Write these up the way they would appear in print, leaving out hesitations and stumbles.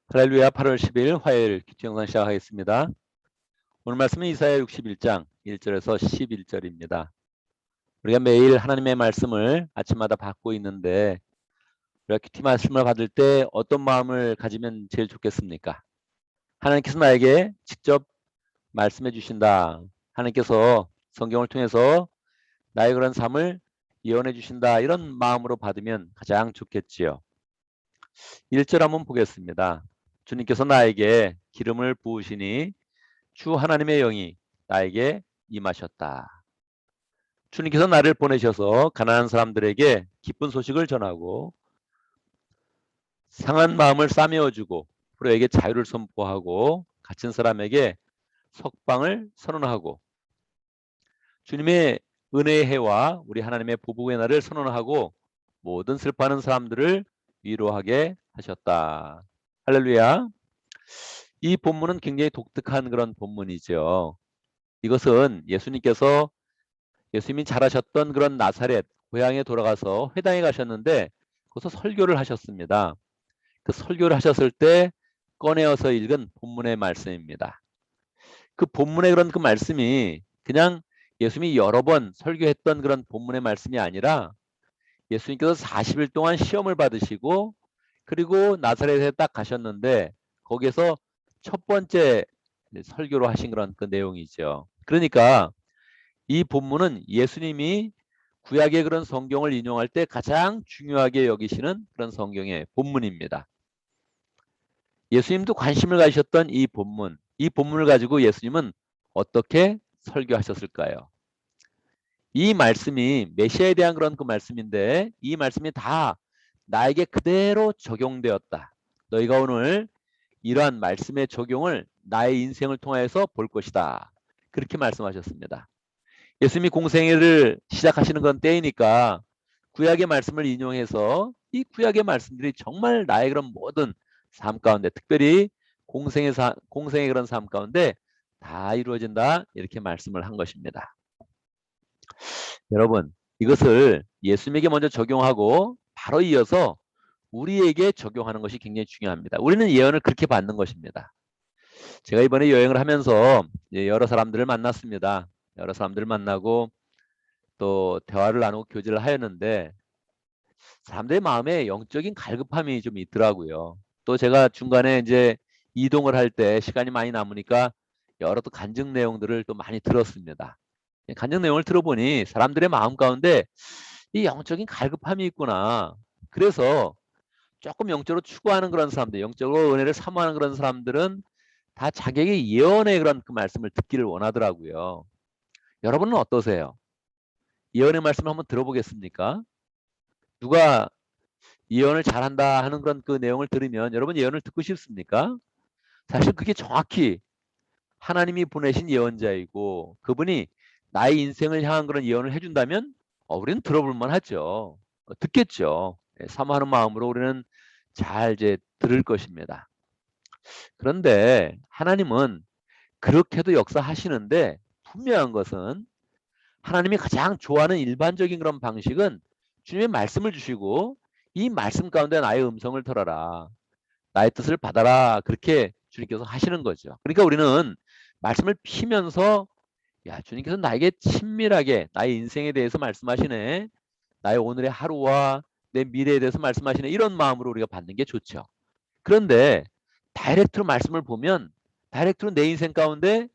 할렐루야. 8월 10일 화요일 큐티 영상 시작하겠습니다. 오늘 말씀은 이사야 61장 1절에서 11절입니다. 우리가 매일 하나님의 말씀을 아침마다 받고 있는데 우리가 큐티 말씀을 받을 때 어떤 마음을 가지면 제일 좋겠습니까? 하나님께서 나에게 직접 말씀해 주신다. 하나님께서 성경을 통해서 나의 그런 삶을 예언해 주신다. 이런 마음으로 받으면 가장 좋겠지요. 1절 한번 보겠습니다. 주님께서 나에게 기름을 부으시니 주 하나님의 영이 나에게 임하셨다. 주님께서 나를 보내셔서 가난한 사람들에게 기쁜 소식을 전하고 상한 마음을 싸매어주고 프로에게 자유를 선포하고 갇힌 사람에게 석방을 선언하고 주님의 은혜의 해와 우리 하나님의 보복의 날을 선언하고 모든 슬퍼하는 사람들을 위로하게 하셨다. 할렐루야. 이 본문은 굉장히 독특한 그런 본문이죠. 이것은 예수님이 자라셨던 그런 나사렛 고향에 돌아가서 회당에 가셨는데 거기서 설교를 하셨습니다. 그 설교를 하셨을 때 꺼내어서 읽은 본문의 말씀입니다. 그 본문의 그런 그 말씀이 그냥 예수님이 여러 번 설교했던 그런 본문의 말씀이 아니라 예수님께서 40일 동안 시험을 받으시고 그리고 나사렛에 딱 가셨는데 거기에서 첫 번째 설교로 하신 그런 그 내용이죠. 그러니까 이 본문은 예수님이 구약의 그런 성경을 인용할 때 가장 중요하게 여기시는 그런 성경의 본문입니다. 예수님도 관심을 가지셨던 이 본문을 가지고 예수님은 어떻게 설교하셨을까요? 이 말씀이 메시아에 대한 그런 그 말씀인데 이 말씀이 다 나에게 그대로 적용되었다. 너희가 오늘 이러한 말씀의 적용을 나의 인생을 통해서 볼 것이다. 그렇게 말씀하셨습니다. 예수님이 공생애를 시작하시는 건 때이니까 구약의 말씀을 인용해서 이 구약의 말씀들이 정말 나의 그런 모든 삶 가운데 특별히 공생의 그런 삶 가운데 다 이루어진다 이렇게 말씀을 한 것입니다. 여러분 이것을 예수님에게 먼저 적용하고 바로 이어서 우리에게 적용하는 것이 굉장히 중요합니다. 우리는 예언을 그렇게 받는 것입니다. 제가 이번에 여행을 하면서 여러 사람들을 만났습니다. 여러 사람들을 만나고 또 대화를 나누고 교제를 하였는데 사람들의 마음에 영적인 갈급함이 좀 있더라고요. 또 제가 중간에 이제 이동을 할 때 시간이 많이 남으니까 여러 또 간증 내용들을 또 많이 들었습니다. 간증 내용을 들어보니 사람들의 마음 가운데 이 영적인 갈급함이 있구나. 그래서 조금 영적으로 추구하는 그런 사람들, 영적으로 은혜를 사모하는 그런 사람들은 다 자기에게 예언의 그런 그 말씀을 듣기를 원하더라고요. 여러분은 어떠세요? 예언의 말씀을 한번 들어보겠습니까? 누가 예언을 잘한다 하는 그런 그 내용을 들으면 여러분 예언을 듣고 싶습니까? 사실 그게 정확히 하나님이 보내신 예언자이고 그분이 나의 인생을 향한 그런 예언을 해준다면 우리는 들어볼 만하죠. 듣겠죠. 사모하는 마음으로 우리는 잘 이제 들을 것입니다. 그런데 하나님은 그렇게도 역사하시는데 분명한 것은 하나님이 가장 좋아하는 일반적인 그런 방식은 주님의 말씀을 주시고 이 말씀 가운데 나의 음성을 들어라. 나의 뜻을 받아라. 그렇게 주님께서 하시는 거죠. 그러니까 우리는 말씀을 피면서 야, 주님께서 나에게 친밀하게 나의 인생에 대해서 말씀하시네. 나의 오늘의 하루와 내 미래에 대해서 말씀하시네. 이런 마음으로 우리가 받는 게 좋죠. 그런데 다이렉트로 말씀을 보면 다이렉트로 내 인생 가운데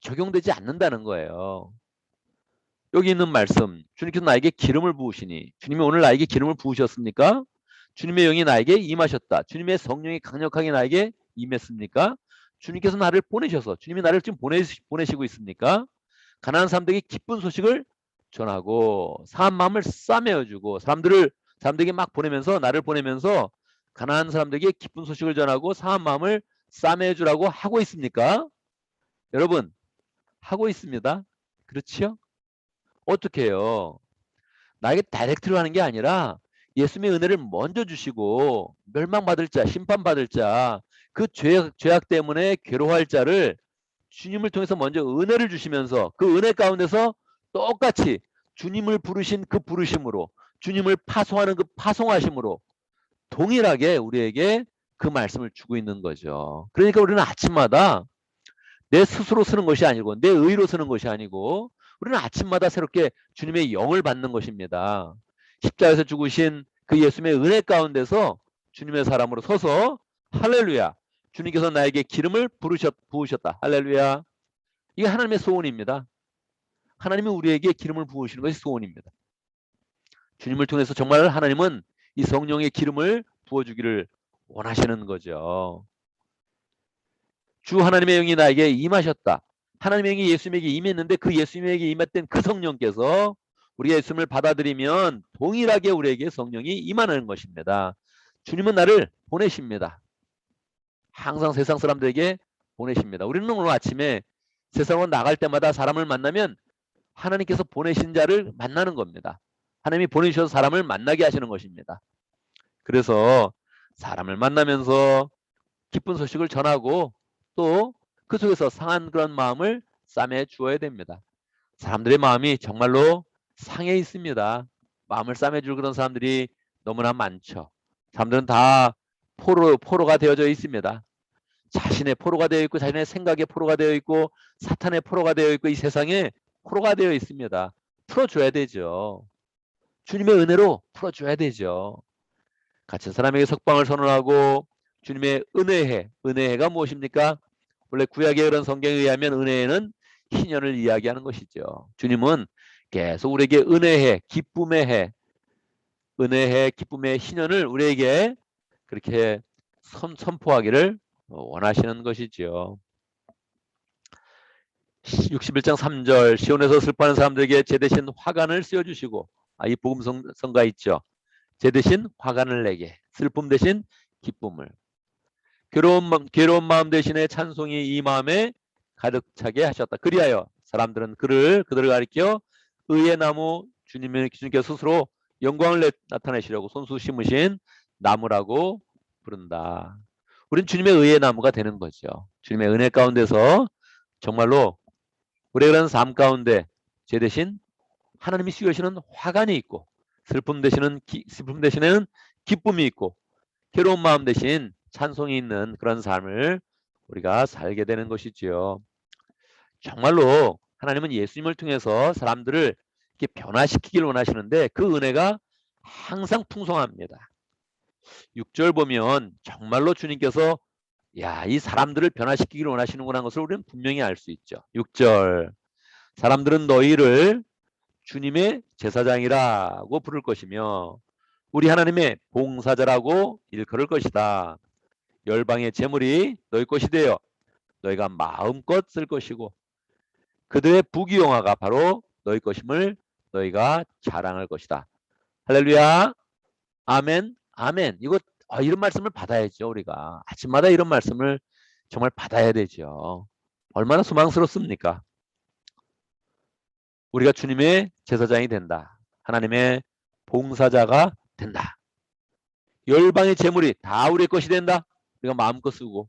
적용되지 않는다는 거예요. 여기 있는 말씀 주님께서 나에게 기름을 부으시니 주님이 오늘 나에게 기름을 부으셨습니까? 주님의 영이 나에게 임하셨다. 주님의 성령이 강력하게 나에게 임했습니까? 주님께서 나를 보내셔서 주님이 나를 지금 보내시고 있습니까? 가난한 사람들에게 기쁜 소식을 전하고 상한 마음을 싸매어주고 사람들에게 막 보내면서 나를 보내면서 가난한 사람들에게 기쁜 소식을 전하고 상한 마음을 싸매어주라고 하고 있습니까? 여러분 하고 있습니다. 그렇지요? 어떻게 해요? 나에게 다이렉트로 하는 게 아니라 예수님의 은혜를 먼저 주시고 멸망받을 자, 심판받을 자, 그 죄악 때문에 괴로워할 자를 주님을 통해서 먼저 은혜를 주시면서 그 은혜 가운데서 똑같이 주님을 부르신 그 부르심으로 주님을 파송하는 그 파송하심으로 동일하게 우리에게 그 말씀을 주고 있는 거죠. 그러니까 우리는 아침마다 내 스스로 쓰는 것이 아니고 내 의로 쓰는 것이 아니고 우리는 아침마다 새롭게 주님의 영을 받는 것입니다. 십자가에서 죽으신 그 예수님의 은혜 가운데서 주님의 사람으로 서서 할렐루야, 주님께서 나에게 기름을 부으셨다. 할렐루야. 이게 하나님의 소원입니다. 하나님이 우리에게 기름을 부으시는 것이 소원입니다. 주님을 통해서 정말 하나님은 이 성령의 기름을 부어주기를 원하시는 거죠. 주 하나님의 영이 나에게 임하셨다. 하나님의 영이 예수님에게 임했는데 그 예수님에게 임했던 그 성령께서 우리가 예수님을 받아들이면 동일하게 우리에게 성령이 임하는 것입니다. 주님은 나를 보내십니다. 항상 세상 사람들에게 보내십니다. 우리는 오늘 아침에 세상으로 나갈 때마다 사람을 만나면 하나님께서 보내신 자를 만나는 겁니다. 하나님이 보내주셔서 사람을 만나게 하시는 것입니다. 그래서 사람을 만나면서 기쁜 소식을 전하고 또 그 속에서 상한 그런 마음을 싸매 주어야 됩니다. 사람들의 마음이 정말로 상해 있습니다. 마음을 싸매 줄 그런 사람들이 너무나 많죠. 사람들은 다 포로가 되어져 있습니다. 자신의 포로가 되어 있고 자신의 생각의 포로가 되어 있고 사탄의 포로가 되어 있고 이 세상에 포로가 되어 있습니다. 풀어줘야 되죠. 주님의 은혜로 풀어줘야 되죠. 갇힌 사람에게 석방을 선언하고 주님의 은혜해가 무엇입니까? 원래 구약의 그런 성경에 의하면 은혜는 희년을 이야기하는 것이죠. 주님은 계속 우리에게 은혜해, 기쁨의 해, 은혜해, 기쁨의 희년을 우리에게 그렇게 선포하기를 원하시는 것이지요. 61장 3절 시온에서 슬퍼하는 사람들에게 제 대신 화관을 씌워주시고 이 복음성가 있죠. 제 대신 화관을 내게 슬픔 대신 기쁨을 괴로운 마음 대신에 찬송이 이 마음에 가득 차게 하셨다. 그리하여 사람들은 그들을 가리켜 의의 나무 주님께서 스스로 영광을 나타내시려고 손수 심으신 나무라고 부른다. 우린 주님의 의의 나무가 되는 거죠. 주님의 은혜 가운데서 정말로 우리의 그런 삶 가운데 제 대신 하나님이 씌우시는 화관이 있고 슬픔 대신에는 기쁨이 있고 괴로운 마음 대신 찬송이 있는 그런 삶을 우리가 살게 되는 것이지요. 정말로 하나님은 예수님을 통해서 사람들을 이렇게 변화시키길 원하시는데 그 은혜가 항상 풍성합니다. 6절 보면 정말로 주님께서 이 사람들을 변화시키길 원하시는구나 하는 것을 우리는 분명히 알 수 있죠. 6절 사람들은 너희를 주님의 제사장이라고 부를 것이며 우리 하나님의 봉사자라고 일컬을 것이다. 열방의 재물이 너희 것이 되어 너희가 마음껏 쓸 것이고 그들의 부귀영화가 바로 너희 것임을 너희가 자랑할 것이다. 할렐루야. 아멘. 아멘. 이런 말씀을 받아야죠. 우리가 아침마다 이런 말씀을 정말 받아야 되죠. 얼마나 소망스럽습니까? 우리가 주님의 제사장이 된다. 하나님의 봉사자가 된다. 열방의 재물이 다 우리의 것이 된다. 우리가 마음껏 쓰고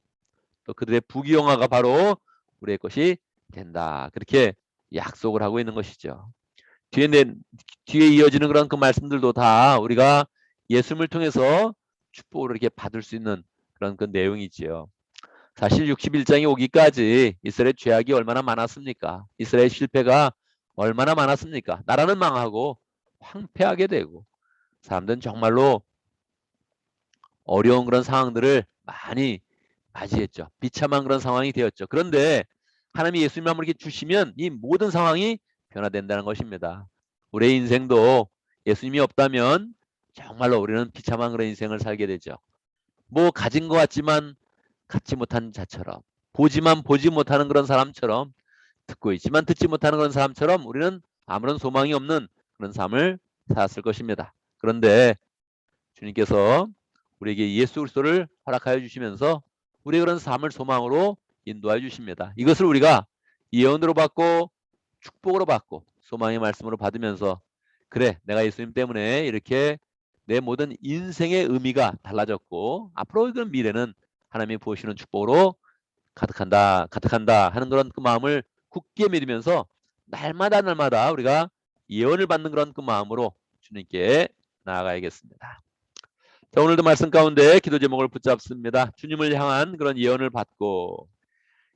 또 그들의 부귀영화가 바로 우리의 것이 된다. 그렇게 약속을 하고 있는 것이죠. 뒤에 이어지는 그런 그 말씀들도 다 우리가 예수님을 통해서 축복을 이렇게 받을 수 있는 그런 그 내용이지요. 사실 61장이 오기까지 이스라엘 죄악이 얼마나 많았습니까? 이스라엘 실패가 얼마나 많았습니까? 나라는 망하고 황폐하게 되고 사람들은 정말로 어려운 그런 상황들을 많이 맞이했죠. 비참한 그런 상황이 되었죠. 그런데 하나님이 예수님을 이렇게 주시면 이 모든 상황이 변화된다는 것입니다. 우리의 인생도 예수님이 없다면 정말로 우리는 비참한 그런 인생을 살게 되죠. 뭐 가진 것 같지만 갖지 못한 자처럼, 보지만 보지 못하는 그런 사람처럼, 듣고 있지만 듣지 못하는 그런 사람처럼 우리는 아무런 소망이 없는 그런 삶을 살았을 것입니다. 그런데 주님께서 우리에게 예수 그리스도를 허락하여 주시면서 우리의 그런 삶을 소망으로 인도하여 주십니다. 이것을 우리가 예언으로 받고 축복으로 받고 소망의 말씀으로 받으면서 그래 내가 예수님 때문에 이렇게 내 모든 인생의 의미가 달라졌고 앞으로 그 미래는 하나님이 부으시는 축복으로 가득한다 하는 그런 그 마음을 굳게 믿으면서 날마다 우리가 예언을 받는 그런 그 마음으로 주님께 나아가야겠습니다. 자, 오늘도 말씀 가운데 기도 제목을 붙잡습니다. 주님을 향한 그런 예언을 받고,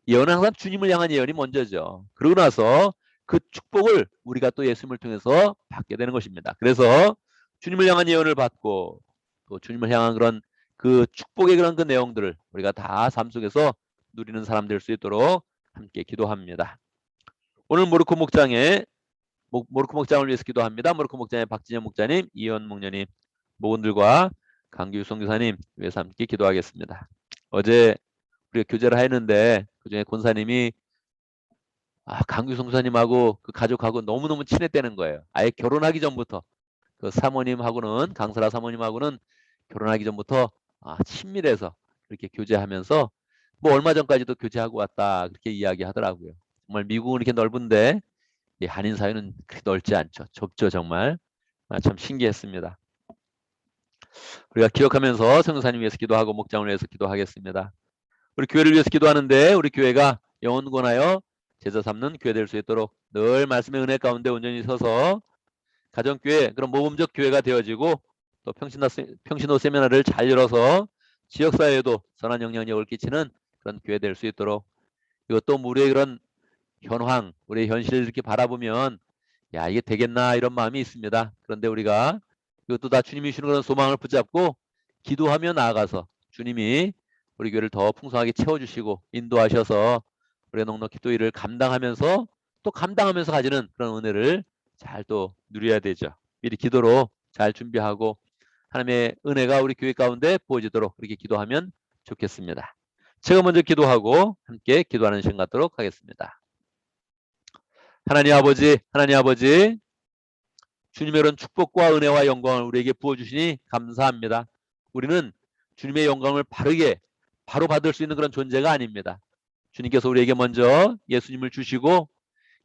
예언은 항상 주님을 향한 예언이 먼저죠. 그러고 나서 그 축복을 우리가 또 예수님을 통해서 받게 되는 것입니다. 그래서 주님을 향한 예언을 받고 또 주님을 향한 그런 그 축복의 그런 그 내용들을 우리가 다 삶 속에서 누리는 사람 될 수 있도록 함께 기도합니다. 오늘 모르코 목장에 모르코 목장을 위해서 기도합니다. 모르코 목장의 박진영 목자님, 이현 목녀님, 모건들과 강규 선교사님 위해서 함께 기도하겠습니다. 어제 우리가 교제를 했는데 그중에 권사님이 강규 선교사님하고 그 가족하고 너무너무 친했다는 거예요. 아예 결혼하기 전부터 그 사모님하고는 강설아 사모님하고는 결혼하기 전부터 친밀해서 그렇게 교제하면서 뭐 얼마 전까지도 교제하고 왔다 그렇게 이야기하더라고요. 정말 미국은 이렇게 넓은데 이 한인 사회는 그렇게 넓지 않죠. 좁죠 정말. 참 신기했습니다. 우리가 기억하면서 성교사님 위해서 기도하고 목장을 위해서 기도하겠습니다. 우리 교회를 위해서 기도하는데 우리 교회가 영원권하여 제자 삼는 교회 될 수 있도록 늘 말씀의 은혜 가운데 온전히 서서 가정교회 그런 모범적 교회가 되어지고 또 평신호 세미나를 잘 열어서 지역사회에도 선한 영향력을 끼치는 그런 교회 될 수 있도록 이것도 우리의 그런 현황 우리의 현실을 이렇게 바라보면 야 이게 되겠나 이런 마음이 있습니다. 그런데 우리가 이것도 다 주님이 주시는 그런 소망을 붙잡고 기도하며 나아가서 주님이 우리 교회를 더 풍성하게 채워주시고 인도하셔서 우리가 넉넉히 또 일을 감당하면서 또 감당하면서 가지는 그런 은혜를 잘 또 누려야 되죠. 미리 기도로 잘 준비하고 하나님의 은혜가 우리 교회 가운데 부어지도록 그렇게 기도하면 좋겠습니다. 제가 먼저 기도하고 함께 기도하는 시간 갖도록 하겠습니다. 하나님 아버지, 주님의 이런 축복과 은혜와 영광을 우리에게 부어주시니 감사합니다. 우리는 주님의 영광을 바로 받을 수 있는 그런 존재가 아닙니다. 주님께서 우리에게 먼저 예수님을 주시고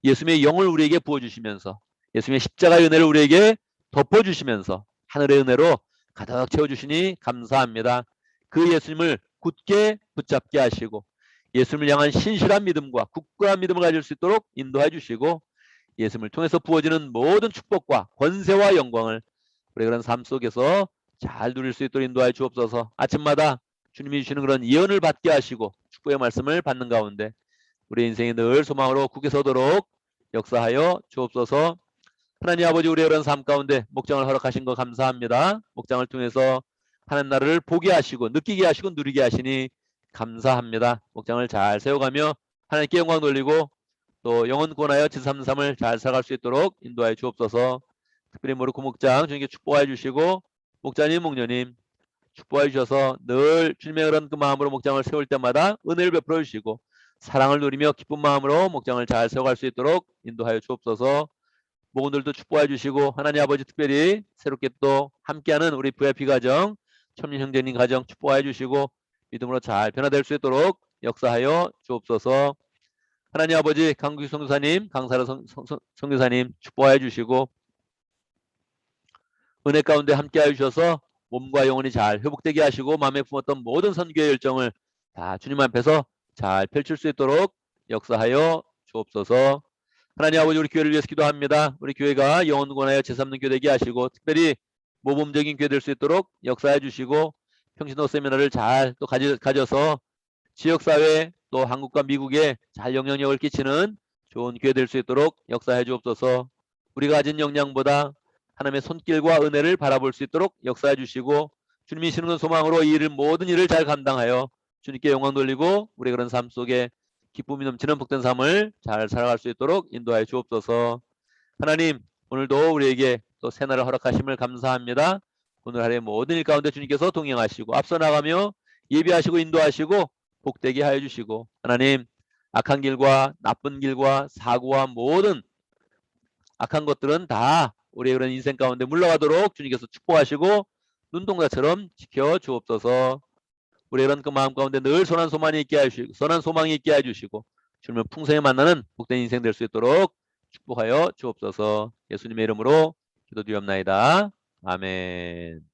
예수님의 영을 우리에게 부어주시면서 예수님의 십자가의 은혜를 우리에게 덮어주시면서 하늘의 은혜로 가득 채워주시니 감사합니다. 그 예수님을 굳게 붙잡게 하시고 예수님을 향한 신실한 믿음과 굳건한 믿음을 가질 수 있도록 인도해 주시고 예수님을 통해서 부어지는 모든 축복과 권세와 영광을 우리 그런 삶 속에서 잘 누릴 수 있도록 인도하여 주옵소서. 아침마다 주님이 주시는 그런 예언을 받게 하시고 축복의 말씀을 받는 가운데 우리 인생이 늘 소망으로 굳게 서도록 역사하여 주옵소서. 하나님 아버지 우리의 그런 삶 가운데 목장을 허락하신 거 감사합니다. 목장을 통해서 하나님 나라를 보게 하시고 느끼게 하시고 누리게 하시니 감사합니다. 목장을 잘 세워가며 하나님께 영광 돌리고 또 영원권하여 지삼삼을 잘 살아갈 수 있도록 인도하여 주옵소서. 특별히 모르코 목장 주님께 축복하여 주시고 목자님 목녀님 축복하여 주셔서 늘 주님의 그런 그 마음으로 목장을 세울 때마다 은혜를 베풀어 주시고 사랑을 누리며 기쁜 마음으로 목장을 잘 세워갈 수 있도록 인도하여 주옵소서. 모건들도 축복해 주시고 하나님 아버지 특별히 새롭게 또 함께하는 우리 VIP 가정 천민 형제님 가정 축복해 주시고 믿음으로 잘 변화될 수 있도록 역사하여 주옵소서. 하나님 아버지 강규 선교사님 강사라 선교사님 축복해 주시고 은혜 가운데 함께하여 주셔서 몸과 영혼이 잘 회복되게 하시고 마음에 품었던 모든 선교의 열정을 다 주님 앞에서 잘 펼칠 수 있도록 역사하여 주옵소서. 하나님 아버지 우리 교회를 위해서 기도합니다. 우리 교회가 영원권하여 제3는 교회 되게 하시고 특별히 모범적인 교회 될 수 있도록 역사해 주시고 평신도 세미나를 잘 또 가져서 지역사회 또 한국과 미국에 잘 영향력을 끼치는 좋은 교회 될 수 있도록 역사해 주옵소서. 우리가 가진 역량보다 하나님의 손길과 은혜를 바라볼 수 있도록 역사해 주시고 주님이 주시는 소망으로 이 일을 모든 일을 잘 감당하여 주님께 영광 돌리고 우리 그런 삶 속에 기쁨이 넘치는 복된 삶을 잘 살아갈 수 있도록 인도하여 주옵소서. 하나님 오늘도 우리에게 또 새날을 허락하심을 감사합니다. 오늘 하루의 모든 일 가운데 주님께서 동행하시고 앞서 나가며 예비하시고 인도하시고 복되게 하여 주시고 하나님 악한 길과 나쁜 길과 사고와 모든 악한 것들은 다 우리의 그런 인생 가운데 물러가도록 주님께서 축복하시고 눈동자처럼 지켜 주옵소서. 우리의 그런 그 마음 가운데 늘 선한 소망이 있게 해주시고 선한 소망이 있게 해주시고 주님을 풍성히 만나는 복된 인생 될 수 있도록 축복하여 주옵소서. 예수님의 이름으로 기도드리옵나이다. 아멘.